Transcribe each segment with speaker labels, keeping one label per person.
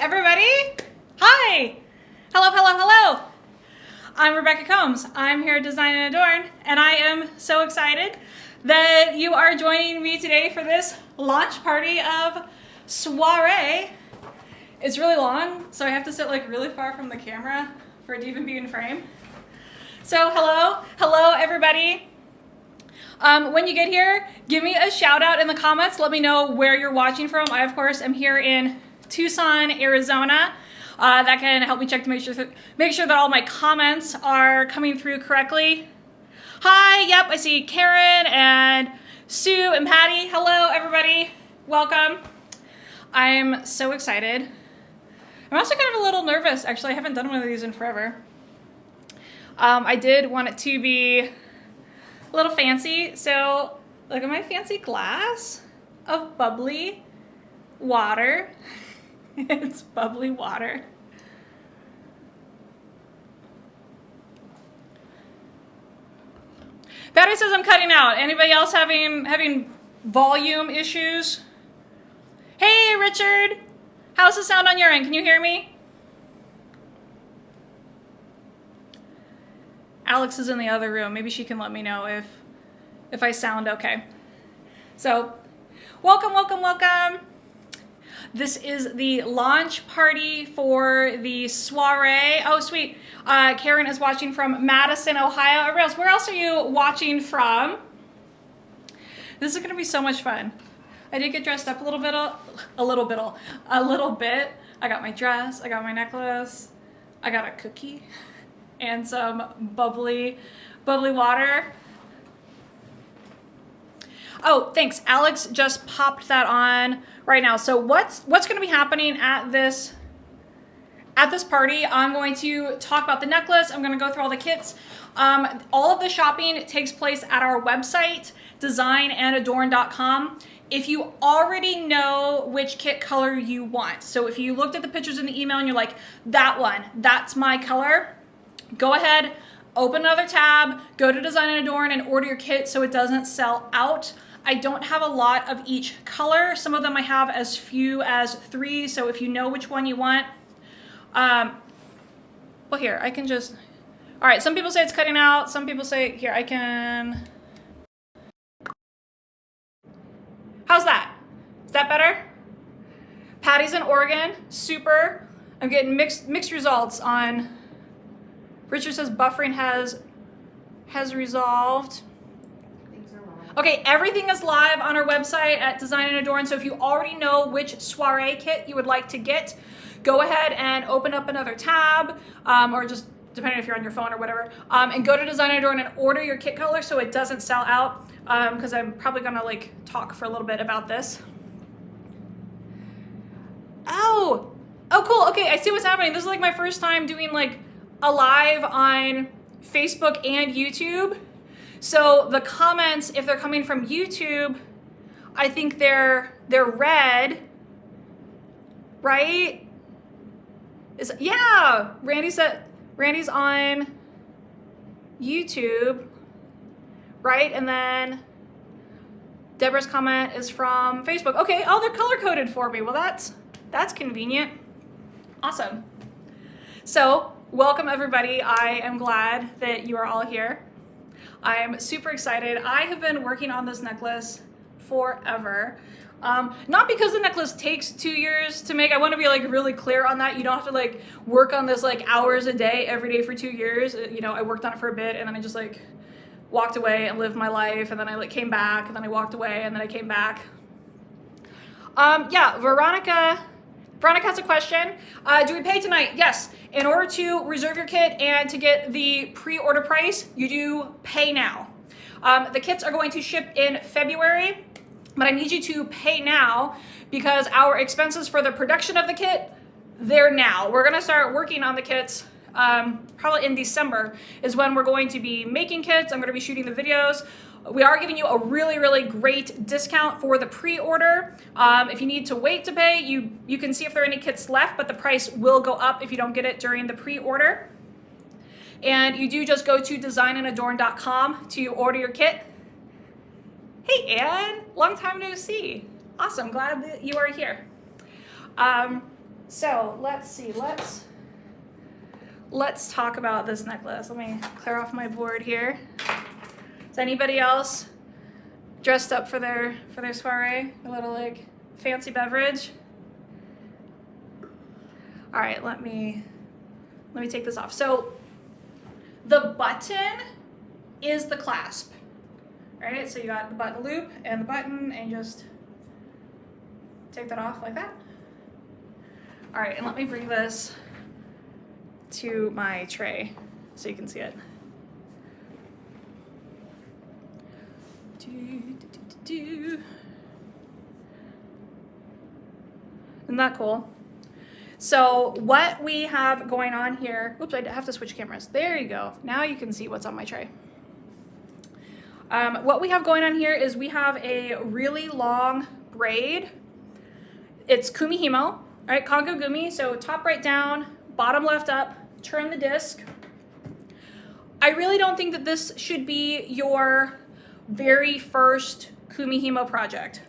Speaker 1: everybody. Hi. Hello, hello, hello. I'm Rebecca Combs. I'm here at Design and Adorn, and I am so excited that you are joining me today for this launch party of Soirée. It's really long, so I have to sit like really far from the camera for it to even be in frame. So hello everybody. When you get here, give me a shout out in the comments. Let me know where you're watching from. I, of course, am here in Tucson, Arizona. That can help me check to make sure that all my comments are coming through correctly. Hi, yep, I see Karen and Sue and Patty. Hello, everybody. Welcome. I'm so excited. I'm also kind of a little nervous. Actually, I haven't done one of these in forever. I did want it to be a little fancy, so look at my fancy glass of bubbly water. It's bubbly water. Patty says I'm cutting out. Anybody else having volume issues? Hey, Richard. How's the sound on your end? Can you hear me? Alex is in the other room. Maybe she can let me know if I sound okay. So, welcome. This is the launch party for the Soirée. Oh, sweet. Karen is watching from Madison, Ohio. Where else are you watching from? This is going to be so much fun. I did get dressed up a little bit. I got my dress. I got my necklace. I got a cookie and some bubbly water. Oh, thanks. Alex just popped that on right now. So what's going to be happening at this party? I'm going to talk about the necklace. I'm going to go through all the kits. All of the shopping takes place at our website, designandadorn.com. If you already know which kit color you want, so if you looked at the pictures in the email and you're like, that one, that's my color, go ahead, open another tab, go to Design and Adorn and order your kit so it doesn't sell out. I don't have a lot of each color. Some of them I have as few as 3, so if you know which one you want, well, here, I can just, all right, some people say it's cutting out, some people say, here, I can, how's that? Is that better? Patty's in Oregon, super. I'm getting mixed results on, Richard says buffering has resolved. Okay, everything is live on our website at Design and Adorn, so if you already know which Soirée kit you would like to get, go ahead and open up another tab, or just depending if you're on your phone or whatever, and go to Design and Adorn and order your kit color so it doesn't sell out, because I'm probably gonna like talk for a little bit about this. Oh, cool, okay, I see what's happening. This is like my first time doing like a live on Facebook and YouTube. So the comments, if they're coming from YouTube, I think they're red, right? Yeah, Randy's on YouTube, right? And then Deborah's comment is from Facebook. Okay, oh, they're color coded for me. Well, that's convenient. Awesome. So welcome everybody. I am glad that you are all here. I'm super excited. I have been working on this necklace forever. Not because the necklace takes 2 years to make. I want to be like really clear on that. You don't have to like work on this like hours a day every day for 2 years. You know, I worked on it for a bit and then I just like walked away and lived my life, and then I like came back and then I walked away and then I came back. Yeah, Veronica has a question. Do we pay tonight? Yes. In order to reserve your kit and to get the pre-order price, you do pay now. The kits are going to ship in February, but I need you to pay now because our expenses for the production of the kit, they're now. We're gonna start working on the kits probably in December is when we're going to be making kits. I'm gonna be shooting the videos. We are giving you a really great discount for the pre-order. If you need to wait to pay, you can see if there are any kits left, but the price will go up if you don't get it during the pre-order. And you do just go to designandadorn.com to order your kit. Hey, Anne, long time no see. Awesome, glad that you are here. So let's see, let's talk about this necklace. Let me clear off my board here. Is anybody else dressed up for their soiree? A little like fancy beverage? All right, let me take this off. So the button is the clasp. All right, so you got the button loop and the button, and you just take that off like that. All right, and let me bring this to my tray so you can see it. Isn't that cool? So what we have going on here, oops, I have to switch cameras. There you go. Now you can see what's on my tray. What we have going on here is we have a really long braid. It's kumihimo, all right, Congo gumi. So top right down, bottom left up, turn the disc. I really don't think that this should be your very first kumihimo project.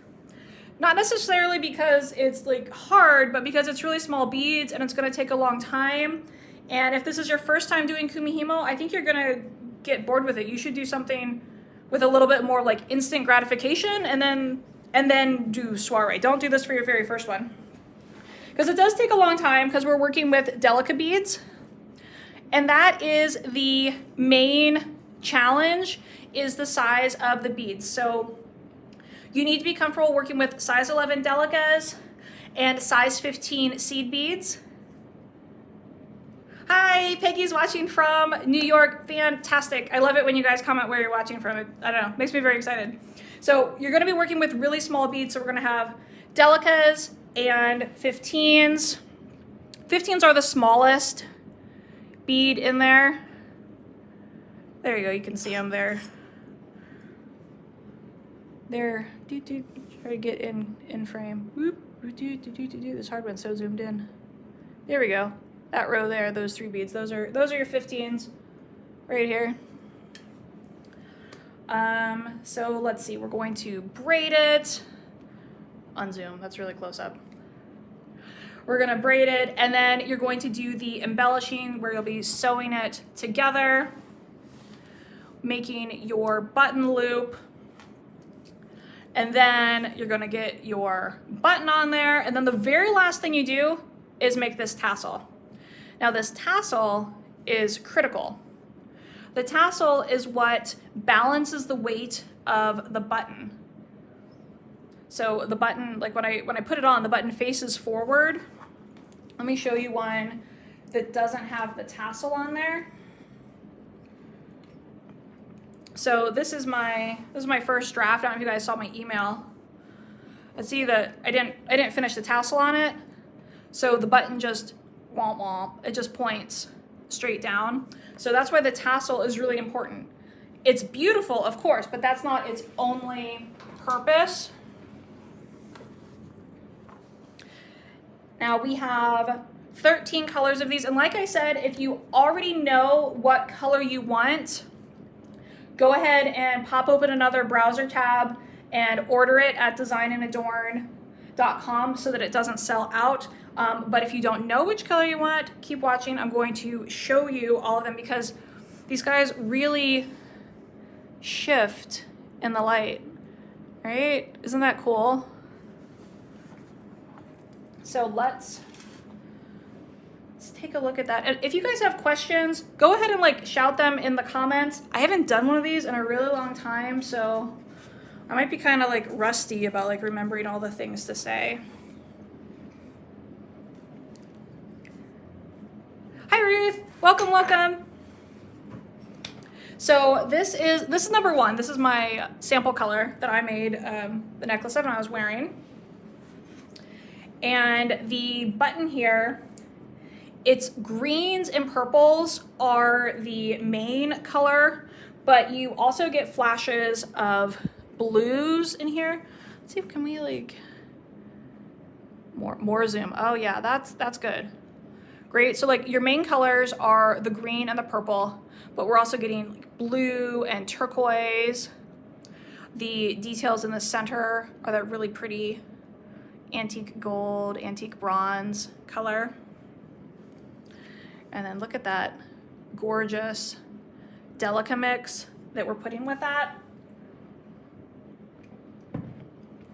Speaker 1: Not necessarily because it's like hard, but because it's really small beads and it's gonna take a long time. And if this is your first time doing kumihimo, I think you're gonna get bored with it. You should do something with a little bit more like instant gratification and then do soiree. Don't do this for your very first one. Because it does take a long time because we're working with delicate beads. And that is the main challenge, is the size of the beads. So you need to be comfortable working with size 11 delicas and size 15 seed beads. Hi, Peggy's watching from New York. Fantastic. I love it when you guys comment where you're watching from. I don't know, makes me very excited. So you're gonna be working with really small beads. So we're gonna have delicas and 15s. 15s are the smallest bead in there. There you go, you can see them there. There, try to get in frame. Whoop, this hard one's so zoomed in. There we go. That row there, those 3 beads, those are your 15s right here. So let's see, we're going to braid it. Unzoom, that's really close up. We're gonna braid it, and then you're going to do the embellishing where you'll be sewing it together, making your button loop, and then you're gonna get your button on there, and then the very last thing you do is make this tassel. Now this tassel is critical. The tassel is what balances the weight of the button. So the button, like when I put it on, the button faces forward. Let me show you one that doesn't have the tassel on there. So this is my first draft. I don't know if you guys saw my email. Let's see that I didn't finish the tassel on it. So the button just womp womp. It just points straight down. So that's why the tassel is really important. It's beautiful, of course, but that's not its only purpose. Now we have 13 colors of these, and like I said, if you already know what color you want, go ahead and pop open another browser tab and order it at designandadorn.com so that it doesn't sell out. But if you don't know which color you want, keep watching. I'm going to show you all of them because these guys really shift in the light, right? Isn't that cool? So let's take a look at that. And if you guys have questions, go ahead and like shout them in the comments. I haven't done one of these in a really long time, so I might be kind of like rusty about like remembering all the things to say. Hi Ruth, welcome, welcome. So this is number 1. This is my sample color that I made the necklace of and I was wearing. And the button here, it's greens and purples are the main color, but you also get flashes of blues in here. Let's see, can we like more zoom? Oh yeah, that's good. Great. So like your main colors are the green and the purple, but we're also getting like blue and turquoise. The details in the center are that really pretty antique gold, antique bronze color. And then look at that gorgeous Delica mix that we're putting with that.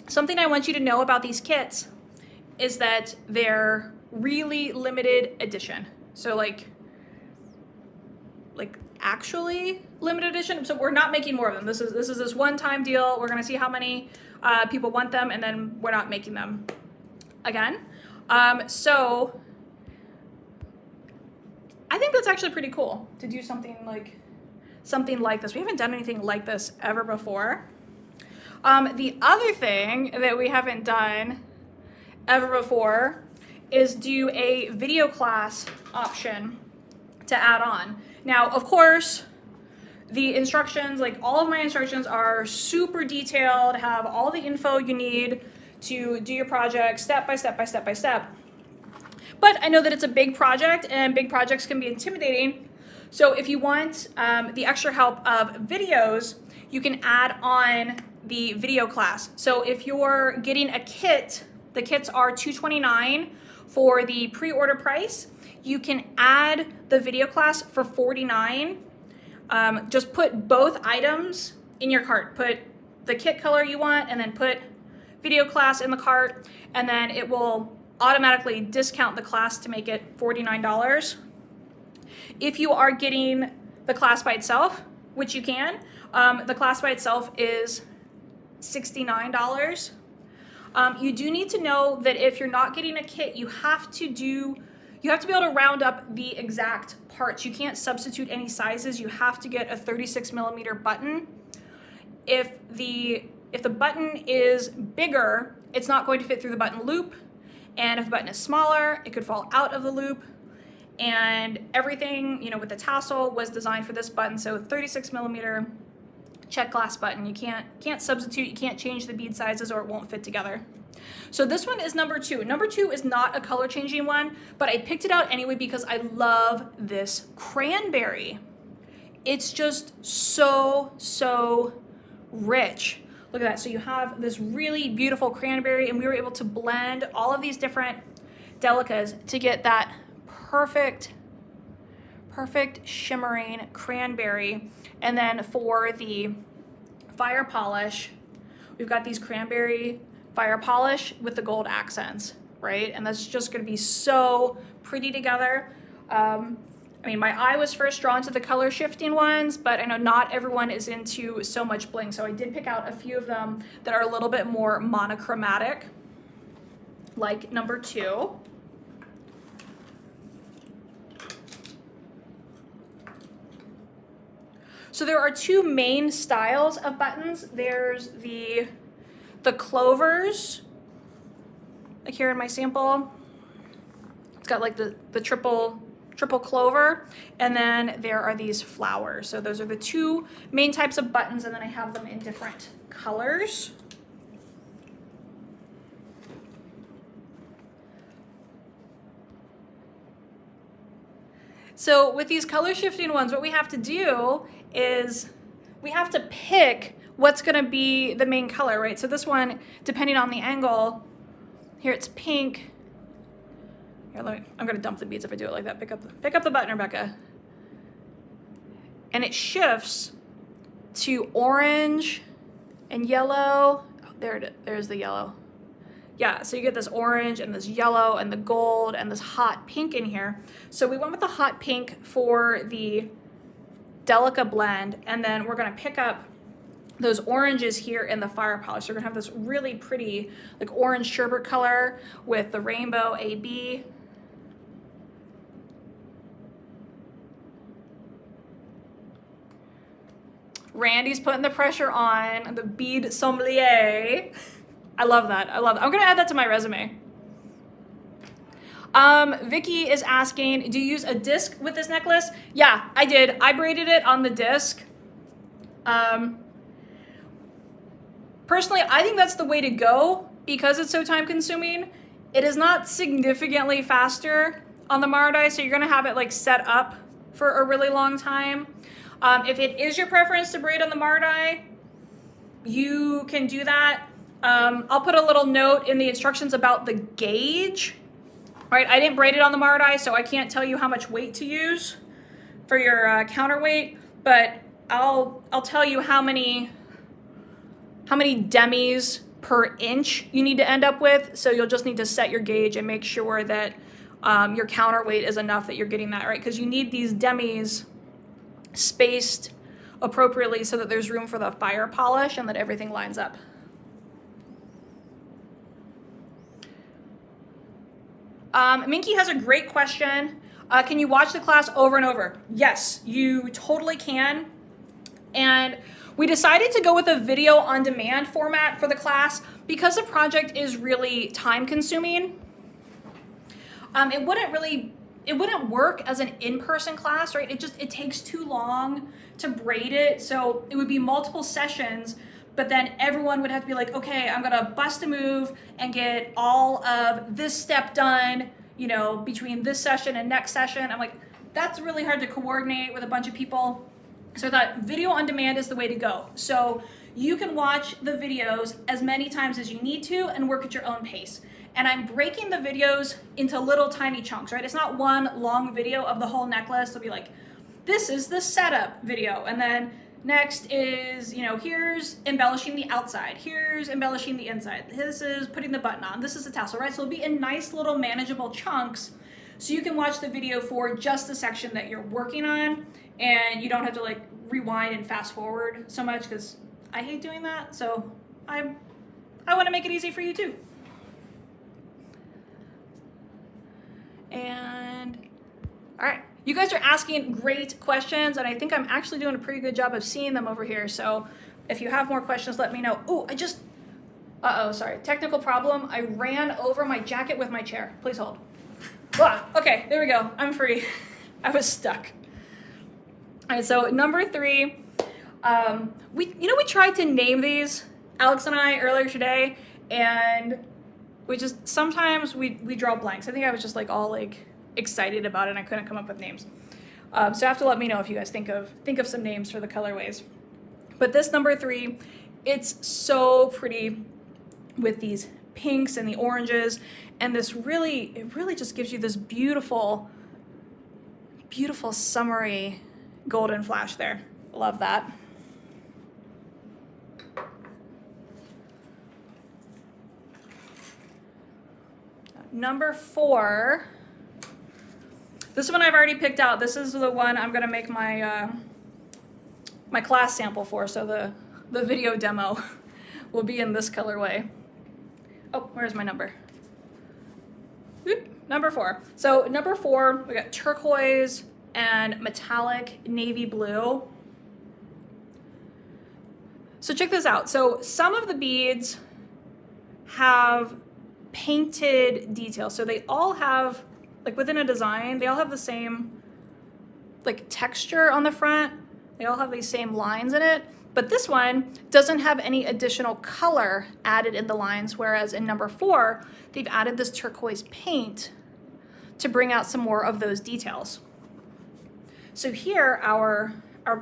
Speaker 1: Something I want you to know about these kits is that they're really limited edition. So like actually limited edition. So we're not making more of them. This is this one-time deal. We're gonna see how many people want them, and then we're not making them again. So I think that's actually pretty cool to do something like this. We haven't done anything like this ever before. The other thing that we haven't done ever before is do a video class option to add on. Now, of course, the instructions, like all of my instructions are super detailed, have all the info you need to do your project step by step by step by step. But I know that it's a big project and big projects can be intimidating. So if you want the extra help of videos, you can add on the video class. So if you're getting a kit, the kits are $229 for the pre-order price. You can add the video class for $49. Just put both items in your cart. Put the kit color you want and then put video class in the cart, and then it will automatically discount the class to make it $49. If you are getting the class by itself, which you can, the class by itself is $69. You do need to know that if you're not getting a kit, you have to be able to round up the exact parts. You can't substitute any sizes. You have to get a 36mm button. If the button is bigger, it's not going to fit through the button loop. And if the button is smaller, it could fall out of the loop. And everything, with the tassel was designed for this button. So 36mm check glass button. You can't substitute, you can't change the bead sizes or it won't fit together. So this one is number 2. Number 2 is not a color changing one, but I picked it out anyway because I love this cranberry. It's just so rich. Look at that. So you have this really beautiful cranberry, and we were able to blend all of these different delicas to get that perfect shimmering cranberry. And then for the fire polish, we've got these cranberry fire polish with the gold accents, right? And that's just going to be so pretty together. I mean, my eye was first drawn to the color shifting ones, but I know not everyone is into so much bling. So I did pick out a few of them that are a little bit more monochromatic, like number 2. So there are 2 main styles of buttons. There's the clovers, like here in my sample. It's got like the triple clover, and then there are these flowers. So those are the 2 main types of buttons, and then I have them in different colors. So with these color shifting ones, what we have to do is we have to pick what's going to be the main color, right? So this one, depending on the angle, here it's pink. Here, I'm going to dump the beads if I do it like that. Pick up the button, Rebecca. And it shifts to orange and yellow. Oh, there's the yellow. Yeah, so you get this orange and this yellow and the gold and this hot pink in here. So we went with the hot pink for the Delica blend, and then we're going to pick up those oranges here in the fire polish. So we're going to have this really pretty like orange sherbet color with the rainbow AB. Randy's putting the pressure on, the bead sommelier. I love that. I love that. I'm going to add that to my resume. Vicky is asking, do you use a disc with this necklace? Yeah, I did. I braided it on the disc. Personally, I think that's the way to go because it's so time consuming. It is not significantly faster on the Mardai, so you're going to have it like set up for a really long time. If it is your preference to braid on the Mardai, you can do that. I'll put a little note in the instructions about the gauge. All right, I didn't braid it on the Mardai, so I can't tell you how much weight to use for your counterweight, but I'll tell you how many demis per inch you need to end up with. So you'll just need to set your gauge and make sure that your counterweight is enough that you're getting that right, because you need these demis spaced appropriately so that there's room for the fire polish and that everything lines up. Minky has a great question. Can you watch the class over and over? Yes, you totally can. And we decided to go with a video on demand format for the class because the project is really time consuming. It wouldn't work as an in-person class, right? It takes too long to braid it. So it would be multiple sessions, but then everyone would have to be like, okay, I'm gonna bust a move and get all of this step done, you know, between this session and next session. I'm like, that's really hard to coordinate with a bunch of people. So I thought video on demand is the way to go. So you can watch the videos as many times as you need to and work at your own pace. And I'm breaking the videos into little tiny chunks, right? It's not one long video of the whole necklace. It'll be like, this is the setup video. And then next is, you know, here's embellishing the outside. Here's embellishing the inside. This is putting the button on. This is the tassel, right? So it'll be in nice little manageable chunks so you can watch the video for just the section that you're working on and you don't have to like rewind and fast forward so much, because I hate doing that. So I want to make it easy for you too. And all right, you guys are asking great questions, and I think I'm actually doing a pretty good job of seeing them over here. So if you have more questions, let me know. Oh, sorry, technical problem. I ran over my jacket with my chair. Please hold. Ah, okay, there we go. I'm free. I was stuck. All right, so number 3, we tried to name these, Alex and I, earlier today, and sometimes we draw blanks. I think I was just like all like excited about it and I couldn't come up with names. So you have to let me know if you guys think of some names for the colorways. But this number 3, it's so pretty with these pinks and the oranges, and it really just gives you this beautiful, beautiful summery golden flash there. Love that. Number 4, this one I've already picked out. This is the one I'm gonna make my my class sample for, so the video demo will be in this colorway. Oh, where's my number? Oop, number 4. So number 4, we got turquoise and metallic navy blue. So check this out. So some of the beads have painted details. So they all have, like within a design, they all have the same like texture on the front. They all have these same lines in it. But this one doesn't have any additional color added in the lines, whereas in number 4, they've added this turquoise paint to bring out some more of those details. So here, our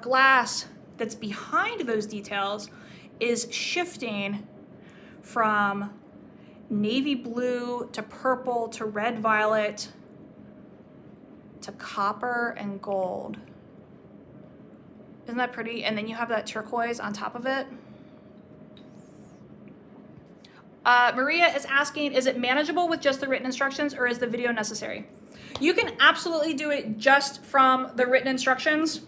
Speaker 1: glass that's behind those details is shifting from navy blue to purple to red violet to copper and gold. Isn't that pretty? And then you have that turquoise on top of it. Maria is asking, is it manageable with just the written instructions, or is the video necessary? You can absolutely do it just from the written instructions.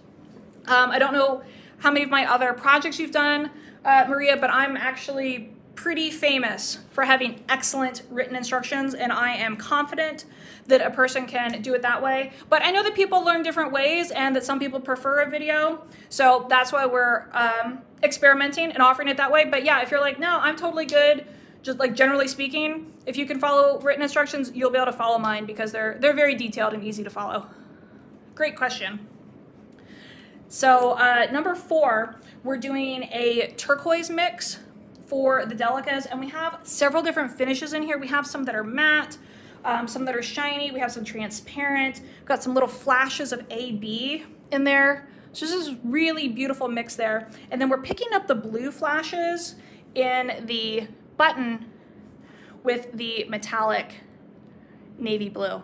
Speaker 1: I don't know how many of my other projects you've done, Maria, but I'm actually pretty famous for having excellent written instructions, and I am confident that a person can do it that way. But I know that people learn different ways and that some people prefer a video, so that's why we're experimenting and offering it that way. But yeah, if you're like, no, I'm totally good, just like generally speaking, if you can follow written instructions, you'll be able to follow mine because they're very detailed and easy to follow. Great question. So number 4, we're doing a turquoise mix for the delicas, and we have several different finishes in here. We have some that are matte, some that are shiny, we have some transparent, we've got some little flashes of AB in there. So this is really beautiful mix there. And then we're picking up the blue flashes in the button with the metallic navy blue.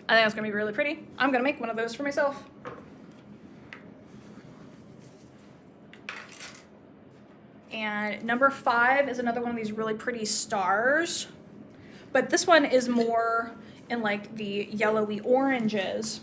Speaker 1: I think that's gonna be really pretty. I'm gonna make one of those for myself. And number 5 is another one of these really pretty stars, but this one is more in like the yellowy oranges.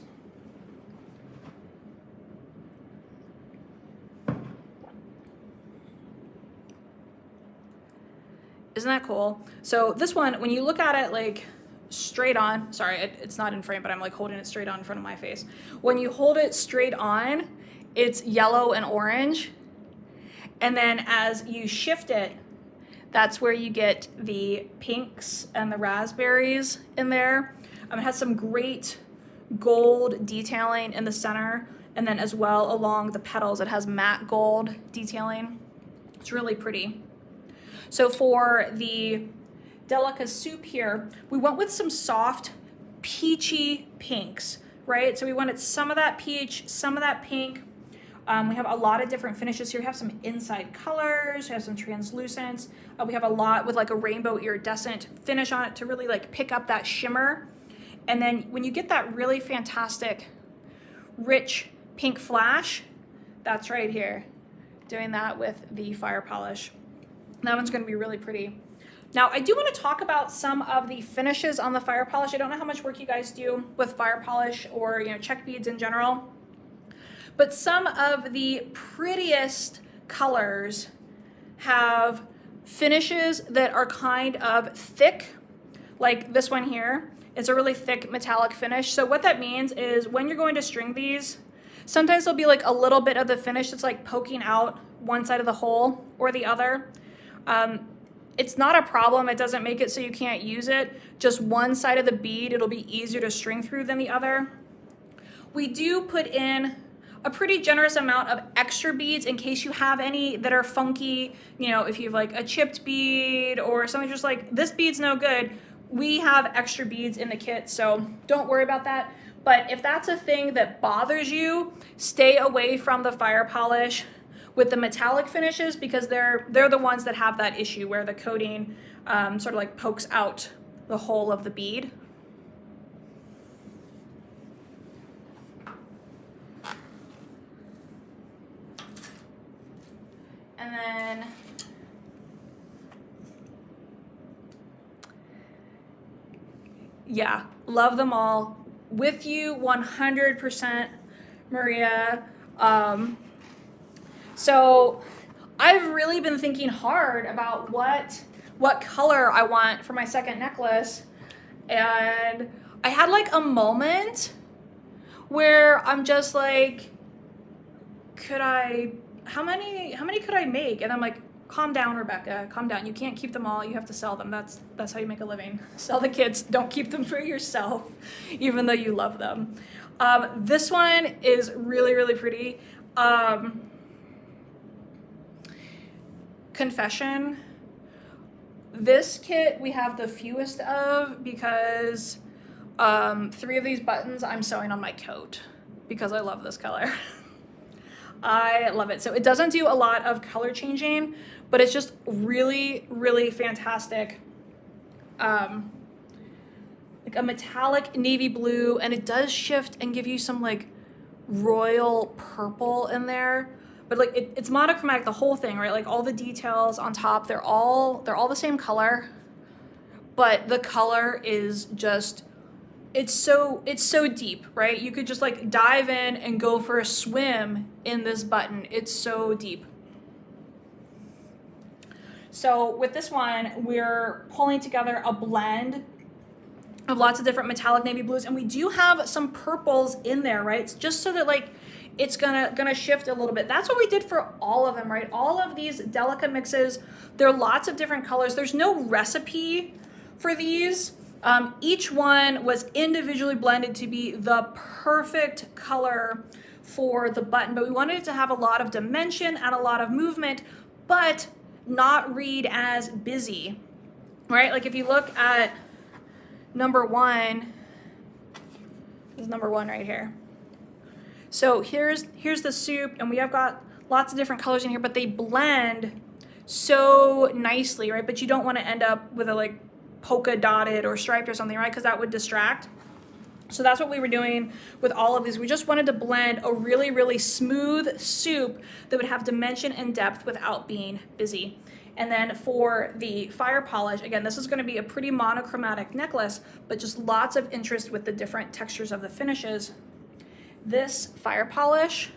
Speaker 1: Isn't that cool? So this one, when you look at it like straight on, sorry, it's not in frame, but I'm like holding it straight on in front of my face. When you hold it straight on, it's yellow and orange. And then as you shift it, that's where you get the pinks and the raspberries in there. It has some great gold detailing in the center, and then as well along the petals, it has matte gold detailing. It's really pretty. So for the Delica soup here, we went with some soft peachy pinks, right? So we wanted some of that peach, some of that pink. We have a lot of different finishes here. We have some inside colors, we have some translucents. We have a lot with like a rainbow iridescent finish on it to really like pick up that shimmer. And then when you get that really fantastic, rich pink flash, that's right here, doing that with the fire polish. That one's gonna be really pretty. Now, I do wanna talk about some of the finishes on the fire polish. I don't know how much work you guys do with fire polish or check beads in general, but some of the prettiest colors have finishes that are kind of thick, like this one here. It's a really thick metallic finish. So what that means is when you're going to string these, sometimes there'll be like a little bit of the finish that's like poking out one side of the hole or the other. It's not a problem. It doesn't make it so you can't use it. Just one side of the bead, it'll be easier to string through than the other. We do put in a pretty generous amount of extra beads in case you have any that are funky. If you have like a chipped bead or something just like, this bead's no good, we have extra beads in the kit, so don't worry about that. But if that's a thing that bothers you, stay away from the fire polish with the metallic finishes, because they're the ones that have that issue where the coating sort of like pokes out the whole of the bead. And then yeah, love them all. With you 100%, Maria. So I've really been thinking hard about what color I want for my second necklace, and I had like a moment where I'm just like, how many could I make? And I'm like, calm down, Rebecca, calm down. You can't keep them all. You have to sell them. That's how you make a living. Sell the kits. Don't keep them for yourself, even though you love them. This one is really, really pretty. Confession. This kit we have the fewest of because 3 of these buttons I'm sewing on my coat because I love this color. I love it. So it doesn't do a lot of color changing, but it's just really, really fantastic. Like a metallic navy blue, and it does shift and give you some like royal purple in there. But like it's monochromatic, the whole thing, right? Like all the details on top, they're all the same color, but the color is just, it's so deep, right? You could just like dive in and go for a swim in this button. It's so deep. So with this one, we're pulling together a blend of lots of different metallic navy blues, and we do have some purples in there, right? It's just so that like it's gonna shift a little bit. That's what we did for all of them, right? All of these Delica mixes, there are lots of different colors. There's no recipe for these. Each one was individually blended to be the perfect color for the button, but we wanted it to have a lot of dimension and a lot of movement, but not read as busy, right? Like if you look at number 1, this is number 1 right here. So here's the soup, and we have got lots of different colors in here, but they blend so nicely, right? But you don't want to end up with a like polka dotted or striped or something, right? Because that would distract. So that's what we were doing with all of these. We just wanted to blend a really, really smooth soup that would have dimension and depth without being busy. And then for the fire polish, again, this is going to be a pretty monochromatic necklace, but just lots of interest with the different textures of the finishes. This fire polish,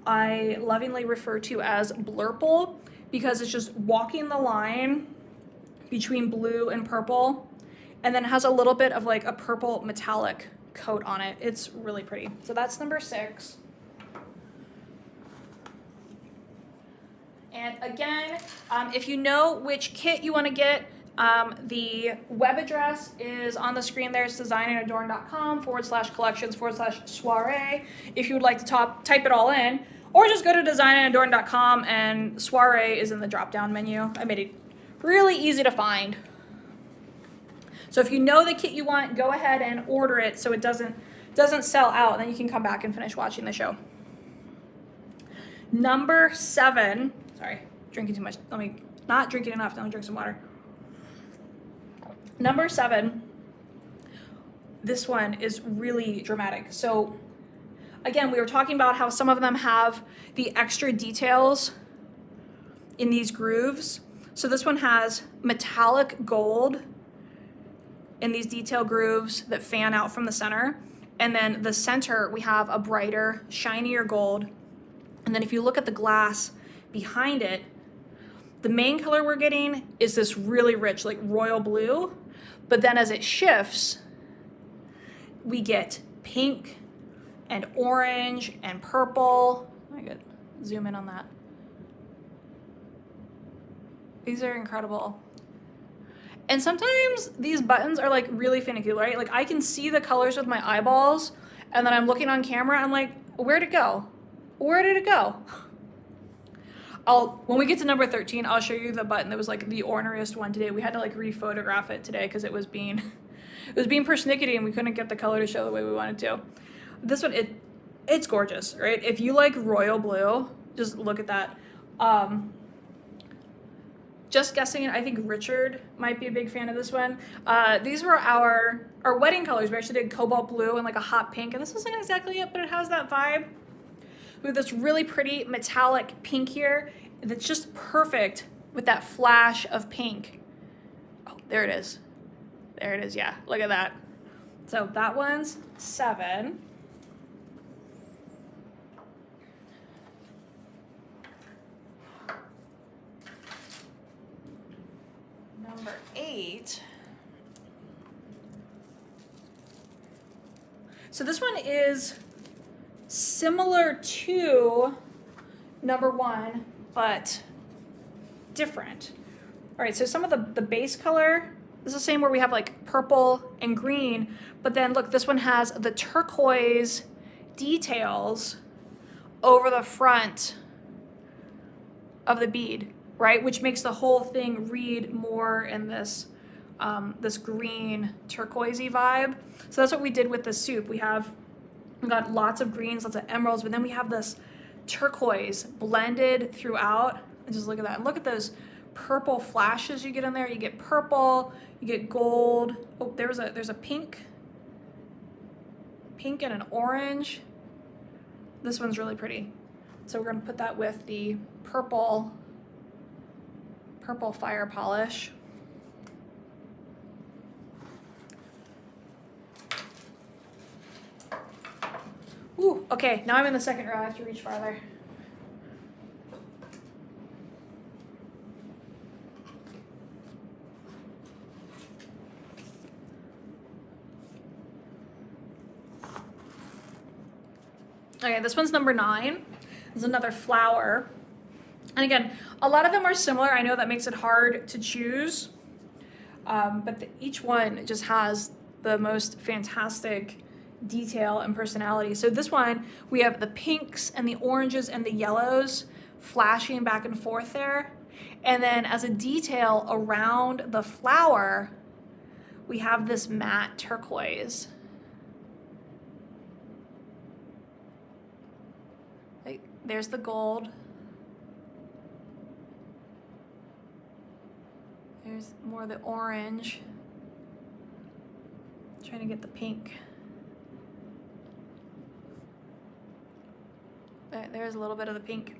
Speaker 1: I lovingly refer to as blurple because it's just walking the line between blue and purple, and then has a little bit of like a purple metallic coat on it. It's really pretty. So that's number 6. And again, if you know which kit you want to get, the web address is on the screen there. It's designandadorn.com/collections/soirée. If you would like to type it all in, or just go to designandadorn.com and Soirée is in the drop-down menu. I made it really easy to find. So if you know the kit you want, go ahead and order it so it doesn't sell out, and then you can come back and finish watching the show. Number 7, sorry, drinking too much. Not drinking enough, let me drink some water. Number 7, this one is really dramatic. So again, we were talking about how some of them have the extra details in these grooves. So this one has metallic gold in these detail grooves that fan out from the center. And then the center, we have a brighter, shinier gold. And then if you look at the glass behind it, the main color we're getting is this really rich, like royal blue. But then as it shifts, we get pink and orange and purple. I could zoom in on that. These are incredible. And sometimes these buttons are like really finicky, right? Like I can see the colors with my eyeballs, and then I'm looking on camera, I'm like, where'd it go? Where did it go? When we get to number 13, I'll show you the button that was like the orneriest one today. We had to like rephotograph it today because it was being persnickety and we couldn't get the color to show the way we wanted to. This one, it's gorgeous, right? If you like royal blue, just look at that. Just guessing it, I think Richard might be a big fan of this one. These were our wedding colors. We actually did cobalt blue and like a hot pink, and this isn't exactly it, but it has that vibe. We have this really pretty metallic pink here that's just perfect with that flash of pink. Oh, there it is. There it is, yeah, look at that. So that one's 7. Number 8. So this one is similar to number 1, but different. All right, so some of the base color is the same, where we have like purple and green, but then look, this one has the turquoise details over the front of the bead, right? Which makes the whole thing read more in this this green turquoisey vibe. So that's what we did with the soup. We got lots of greens, lots of emeralds, but then we have this turquoise blended throughout. And just look at that. And look at those purple flashes you get in there. You get purple, you get gold. Oh, there's a pink and an orange. This one's really pretty. So we're gonna put that with the purple fire polish. Ooh, okay, now I'm in the second row. I have to reach farther. Okay, this one's number 9. There's another flower. And again, a lot of them are similar. I know that makes it hard to choose, but each one just has the most fantastic detail and personality. So this one, we have the pinks and the oranges and the yellows flashing back and forth there. And then as a detail around the flower, we have this matte turquoise. There's the gold. there's more of the orange. Trying to get the pink. There's a little bit of the pink.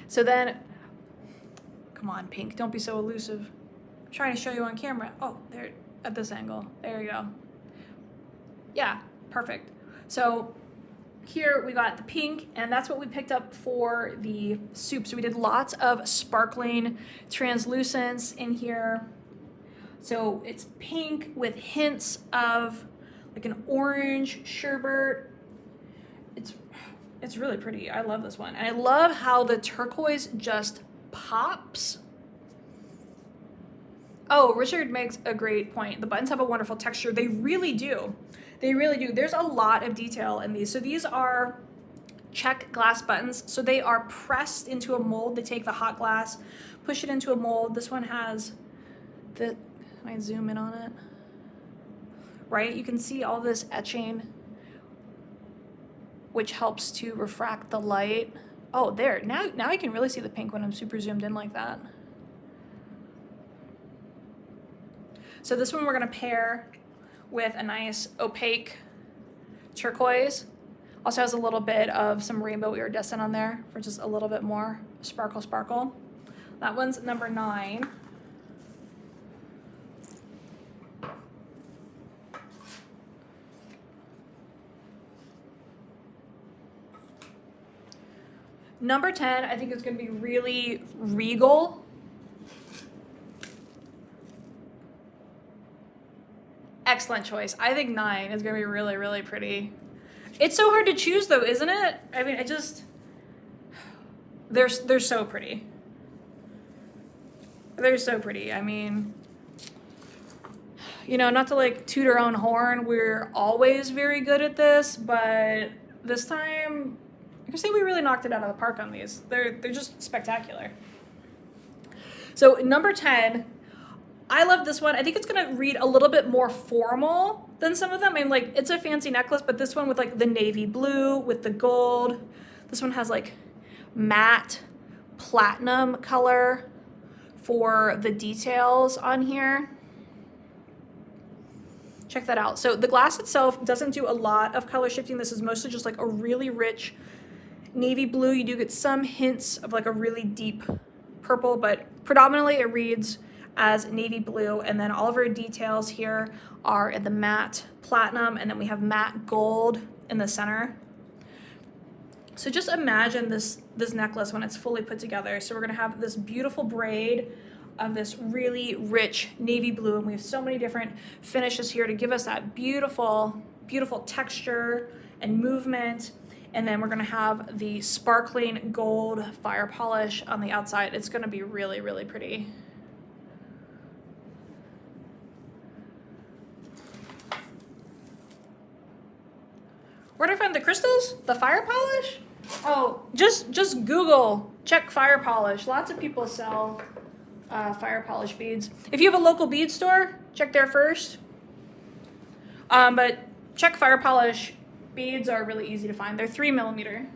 Speaker 1: So then, come on, pink, don't be so elusive. I'm trying to show you on camera. Oh, there, at this angle. There you go. Yeah, perfect. So here we got the pink, and that's what we picked up for the soup. So we did lots of sparkling translucence in here. So it's pink with hints of like an orange sherbet. It's really pretty. I love this one. And I love how the turquoise just pops. Oh, Richard makes a great point. The buttons have a wonderful texture. They really do. They really do. There's a lot of detail in these. So these are check glass buttons. So they are pressed into a mold. They take the hot glass, push it into a mold. This one has the, can I zoom in on it? Right? You can see all this etching, which helps to refract the light. Oh, there. Now I can really see the pink when I'm super zoomed in like that. So this one we're gonna pair with a nice opaque turquoise. Also has a little bit of some rainbow iridescent on there for just a little bit more sparkle sparkle. That one's number 9. Number 10, I think is going to be really regal. Excellent choice. I think 9 is going to be really, really pretty. It's so hard to choose though, isn't it? I mean, they're so pretty. They're so pretty. I mean, you know, not to like toot our own horn, we're always very good at this, but this time, I can say we really knocked it out of the park on these. They're just spectacular. So number 10, I love this one. I think it's gonna read a little bit more formal than some of them. I mean, like, it's a fancy necklace, but this one with like the navy blue with the gold. This one has like matte platinum color for the details on here. Check that out. So the glass itself doesn't do a lot of color shifting. This is mostly just like a really rich navy blue. You do get some hints of like a really deep purple, but predominantly it reads as navy blue. And then all of our details here are in the matte platinum, and then we have matte gold in the center. So just imagine this necklace when it's fully put together. So we're gonna have this beautiful braid of this really rich navy blue, and we have so many different finishes here to give us that beautiful, beautiful texture and movement. And then we're gonna have the sparkling gold fire polish on the outside. It's gonna be really, really pretty. Where did I find the crystals? The fire polish? Oh, just Google, check fire polish. Lots of people sell fire polish beads. If you have a local bead store, check there first. But check fire polish. Beads are really easy to find. They're 3mm.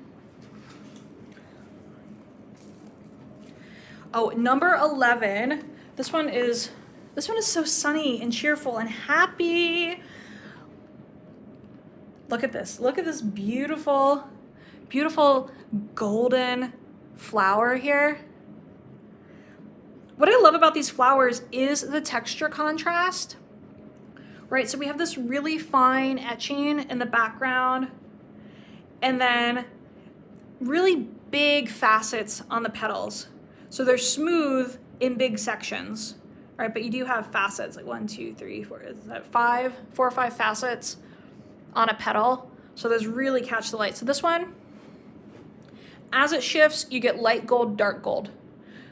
Speaker 1: Oh, number 11. This one is so sunny and cheerful and happy. Look at this. Look at this beautiful, beautiful golden flower here. What I love about these flowers is the texture contrast. Right, so we have this really fine etching in the background, and then really big facets on the petals. So they're smooth in big sections, right? But you do have facets, like 1, 2, 3, 4, is that 4 or 5 facets on a petal. So those really catch the light. So this one, as it shifts, you get light gold, dark gold.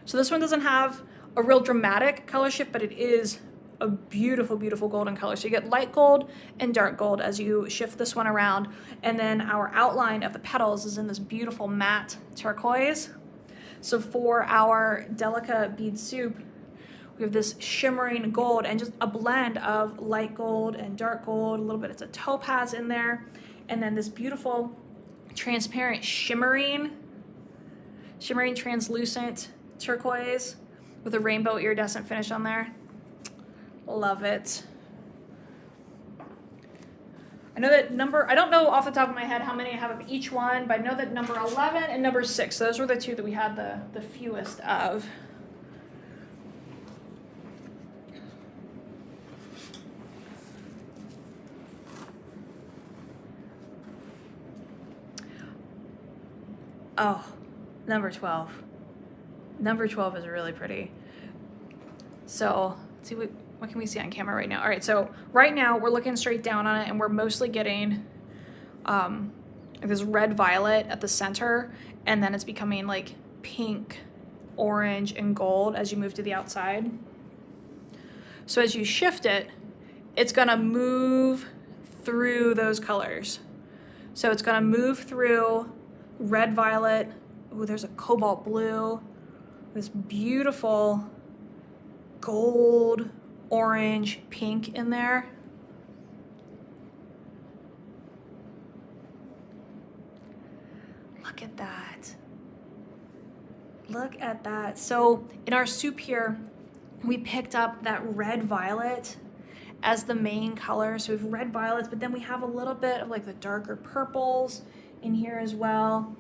Speaker 1: So this one doesn't have a real dramatic color shift, but it is a beautiful, beautiful golden color. So you get light gold and dark gold as you shift this one around. And then our outline of the petals is in this beautiful matte turquoise. So for our Delica bead soup, we have this shimmering gold and just a blend of light gold and dark gold, a little bit, it's a topaz in there. And then this beautiful transparent shimmering translucent turquoise with a rainbow iridescent finish on there. Love it. I know that I don't know off the top of my head how many I have of each one, but I know that number 11 and number 6, those were the two that we had the fewest of. Oh, number 12. Number 12 is really pretty. So, let's see what can we see on camera right now? All right, so right now we're looking straight down on it and we're mostly getting this red violet at the center, and then it's becoming like pink, orange, and gold as you move to the outside. So as you shift it, it's gonna move through those colors. So it's gonna move through red violet. Ooh, there's a cobalt blue, this beautiful gold, orange, pink in there. Look at that. Look at that. So in our soup here, we picked up that red violet as the main color. So we have red violets, but then we have a little bit of like the darker purples in here as well.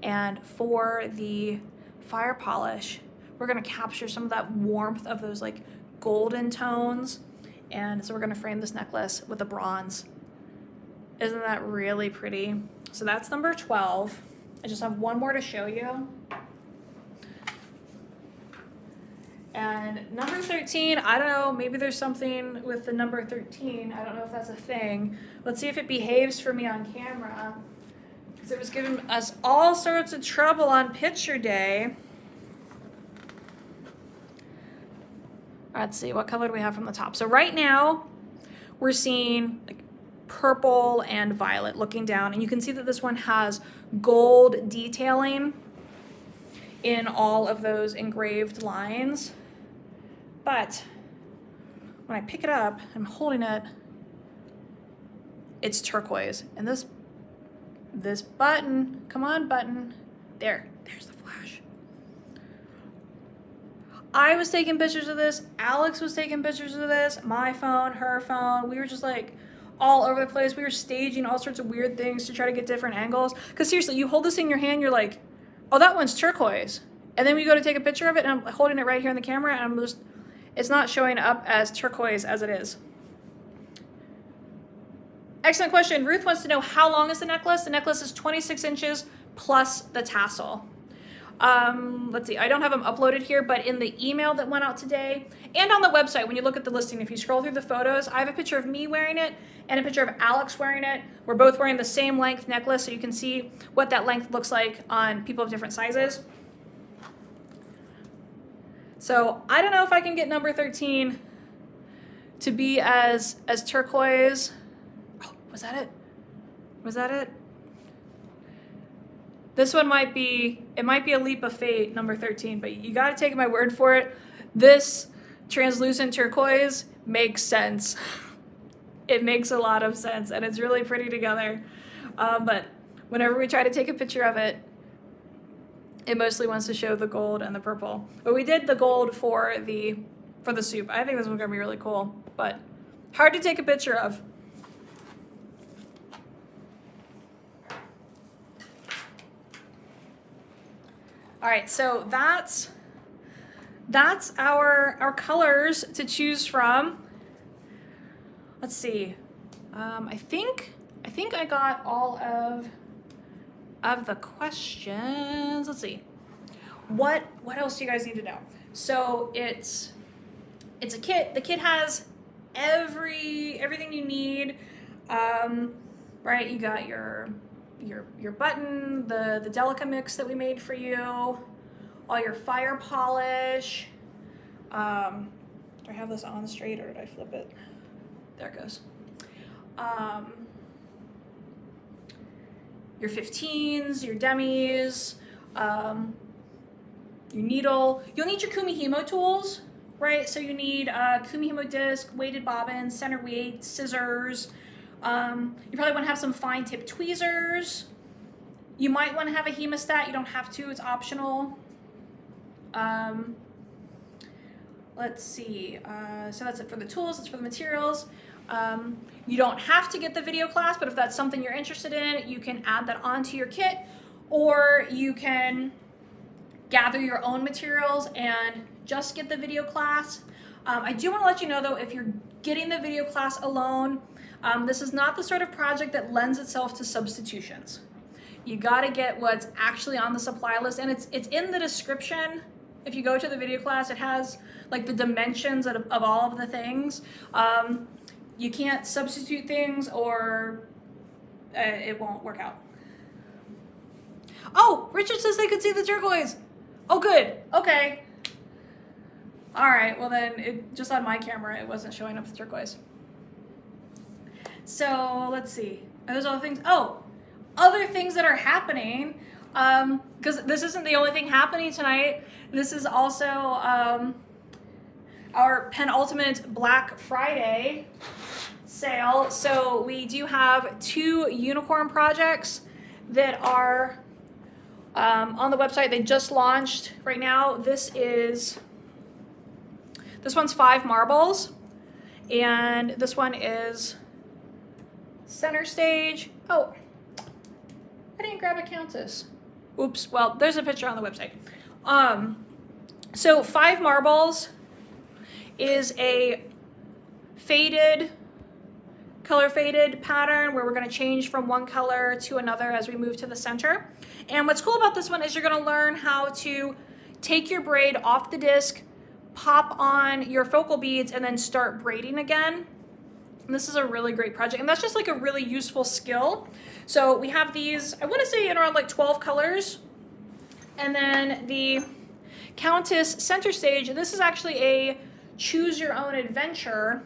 Speaker 1: And for the fire polish, we're gonna capture some of that warmth of those like golden tones. And so we're gonna frame this necklace with the bronze. Isn't that really pretty? So that's number 12. I just have one more to show you. And number 13, I don't know, maybe there's something with the number 13. I don't know if that's a thing. Let's see if it behaves for me on camera, because it was giving us all sorts of trouble on picture day. Let's see, what color do we have from the top? So right now, we're seeing like purple and violet looking down, and you can see that this one has gold detailing in all of those engraved lines. But when I pick it up, I'm holding it, it's turquoise. And this button, come on button, there's the flash. I was taking pictures of this, Alex was taking pictures of this, my phone, her phone. We were just like all over the place. We were staging all sorts of weird things to try to get different angles. Because seriously, you hold this in your hand, you're like, oh, that one's turquoise. And then we go to take a picture of it, and I'm holding it right here in the camera, and it's not showing up as turquoise as it is. Excellent question. Ruth wants to know, how long is the necklace? The necklace is 26 inches plus the tassel. Let's see, I don't have them uploaded here, but in the email that went out today and on the website, when you look at the listing, if you scroll through the photos, I have a picture of me wearing it and a picture of Alex wearing it. We're both wearing the same length necklace, so you can see what that length looks like on people of different sizes. So I don't know if I can get number 13 to be as turquoise. Oh, was that it? Was that it? This one might be a leap of fate, number 13, but you gotta take my word for it. This translucent turquoise makes sense. It makes a lot of sense, and it's really pretty together. But whenever we try to take a picture of it, it mostly wants to show the gold and the purple. But we did the gold for the soup. I think this one's gonna be really cool, but hard to take a picture of. All right, so that's our colors to choose from. Let's see. I think I got all of the questions. Let's see. What else do you guys need to know? So it's a kit. The kit has everything you need. Right, you got your button, the Delica mix that we made for you, all your fire polish. Do I have this on straight or did I flip it? There it goes. Your 15s, your demis, your needle. You'll need your kumihimo tools, right? So you need a kumihimo disc, weighted bobbin, center weight, scissors. You probably want to have some fine tip tweezers. You might want to have a hemostat. You don't have to, it's optional. let's see. So that's it for the tools. It's for the materials. You don't have to get the video class, but if that's something you're interested in, you can add that onto your kit, or you can gather your own materials and just get the video class. I do want to let you know though, if you're getting the video class alone, this is not the sort of project that lends itself to substitutions. You got to get what's actually on the supply list, and it's in the description. If you go to the video class, it has like the dimensions of all of the things. You can't substitute things or it won't work out. Oh, Richard says they could see the turquoise. Oh, good. Okay. All right. Well, then just on my camera, it wasn't showing up the turquoise. So let's see. Are those all the things? Oh, other things that are happening. Because this isn't the only thing happening tonight. This is also our penultimate Black Friday sale. So we do have 2 unicorn projects that are on the website. They just launched right now. This one's 5 marbles, and this one is center stage. Oh, I didn't grab a countess. Oops. Well, there's a picture on the website. So 5 marbles is a color faded pattern where we're going to change from one color to another as we move to the center. And what's cool about this one is you're going to learn how to take your braid off the disc, pop on your focal beads, and then start braiding again. And this is a really great project, and that's just like a really useful skill. So we have these, I want to say in around like 12 colors. And then the Countess Center Stage, this is actually a choose your own adventure,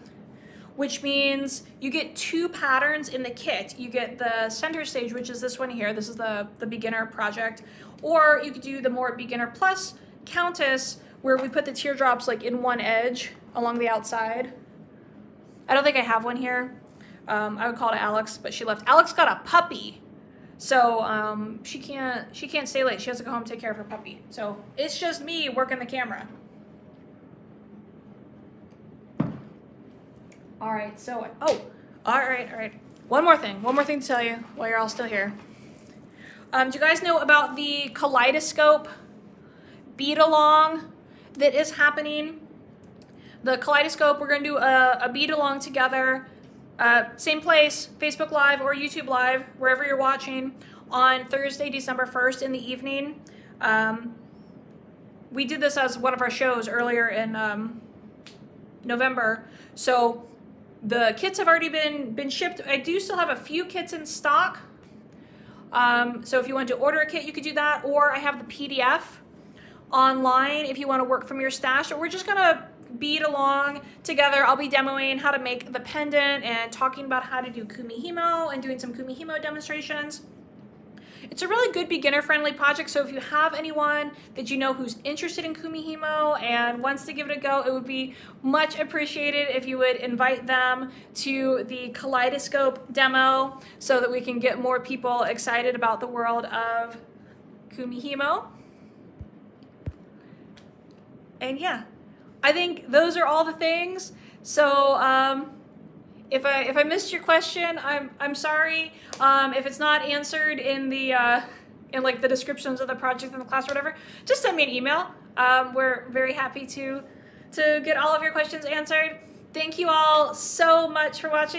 Speaker 1: which means you get 2 patterns in the kit. You get the Center Stage, which is this one here. This is the beginner project. Or you could do the more beginner plus Countess, where we put the teardrops like in one edge along the outside. I don't think I have one here. I would call it Alex, but she left. Alex got a puppy, so she can't stay late. She has to go home and take care of her puppy. So it's just me working the camera. All right. So all right. One more thing to tell you while you're all still here. Do you guys know about the kaleidoscope bead along that is happening? The kaleidoscope, we're going to do a bead along together. Same place, Facebook Live or YouTube Live, wherever you're watching, on Thursday, December 1st in the evening. We did this as one of our shows earlier in November. So the kits have already been shipped. I do still have a few kits in stock. So if you want to order a kit, you could do that. Or I have the PDF online if you want to work from your stash. Or we're just going to bead along together. I'll be demoing how to make the pendant and talking about how to do kumihimo and doing some kumihimo demonstrations. It's a really good beginner-friendly project, so if you have anyone that you know who's interested in kumihimo and wants to give it a go, it would be much appreciated if you would invite them to the kaleidoscope demo so that we can get more people excited about the world of kumihimo. And yeah, I think those are all the things. So if I missed your question, I'm sorry. If it's not answered in the in like the descriptions of the project in the class or whatever, just send me an email. We're very happy to get all of your questions answered. Thank you all so much for watching.